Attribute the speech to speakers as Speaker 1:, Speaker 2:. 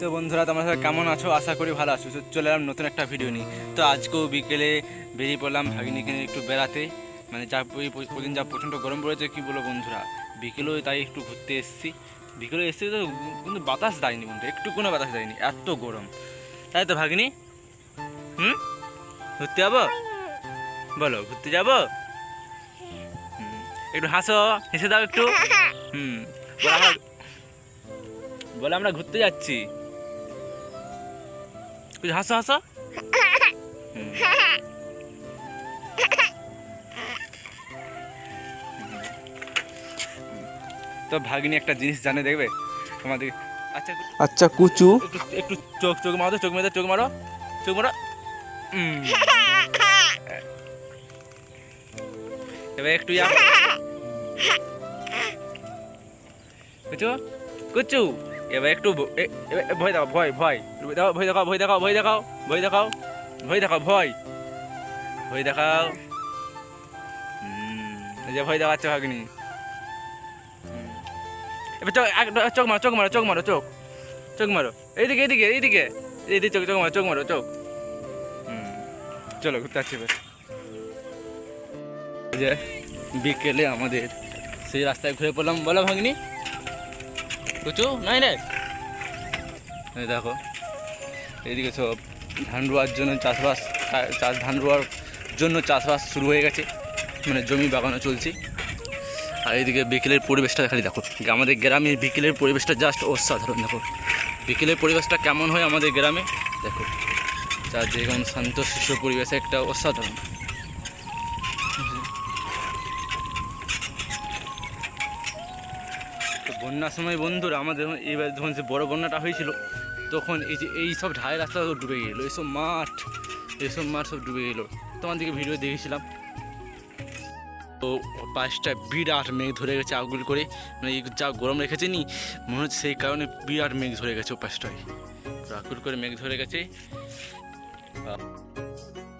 Speaker 1: তো বন্ধুরা তোমরা সবাই কেমন আছো? আশা করি ভালো আছো। তো চলে এলাম নতুন একটা ভিডিও নিয়ে। তো আজকেও বিকেলে বেরিয়ে পড়লাম ভাগিনীকে নিয়ে একটু বেড়াতে। মানে যা প্রতিদিন যা প্রচণ্ড গরম পড়েছে কী বলো বন্ধুরা, বিকেলেও তাই একটু ঘুরতে এসেছি। বিকেলে এসেছি তো কিন্তু বাতাস দেয়নি বন্ধু, একটু কোনো বাতাস দেয়নি, এত গরম। তাই তো ভাগিনী, ঘুরতে যাবো? বলো ঘুরতে যাবো? একটু হাসো, হেসে দাও একটু। বলে আমরা ঘুরতে যাচ্ছি, হাসো হাসো। তো ভাগিনী একটা জিনিস জানে, দেখবে তোমাদের। আচ্ছা আচ্ছা কুচু, একটু একটু চোখ চোখ মারো, চোখ মেরে চোখ মারো, চোখ মারো। এবার একটু কুচু কুচু, এবার একটু ভয় দেখাও, ভয় ভয় ভয় দেখাও, ভয় দেখাও, ভয় দেখাও, ভয় দেখাও, ভয় দেখাও, ভয় ভয় দেখাও। এই যে ভয় দেখাচ্ছে ভাগিনী। এবার চোখ মারো, চোখ মারো, চোখ মারো, চোখ চোখ মারো, এইদিকে এইদিকে এইদিকে এইদিকে, চোখ চোখ মারো, চোখ মারো, চোখ। চলো ঘুরতে যাচ্ছি। যে বিকেলে আমাদের সেই রাস্তায় ঘুরে পড়লাম। বলো ভাগিনী কুচু, নাই রে। দেখো এইদিকে সব ধান রোয়ার জন্য চাষবাস, ধান রোয়ার জন্য চাষবাস শুরু হয়ে গেছে, মানে জমি বাগানো চলছে। আর এইদিকে বিকেলের পরিবেশটা খালি দেখো, আমাদের গ্রামের বিকেলের পরিবেশটা জাস্ট অসাধারণ। দেখো বিকেলের পরিবেশটা কেমন হয় আমাদের গ্রামে, দেখো চারদিকে কেমন শান্ত শিশু পরিবেশ, একটা অসাধারণ। তো বন্যার সময় বন্ধুরা আমাদের এবার যখন যে বড় বন্যাটা হয়েছিল, তখন এই যে এই সব ঢাই রাস্তা ডুবে গেলো, এইসব মাঠ সব ডুবে গেলো। তোমাদেরকে ভিডিও দেখেছিলাম। তো পাশটা বিরাট মেঘ ধরে গেছে আগুল করে, মানে যা গরম রেখেছে নি, মনে হচ্ছে সেই কারণে বিরাট মেঘ ধরে গেছে ও পাশটায়, আগুল করে মেঘ ধরে গেছে।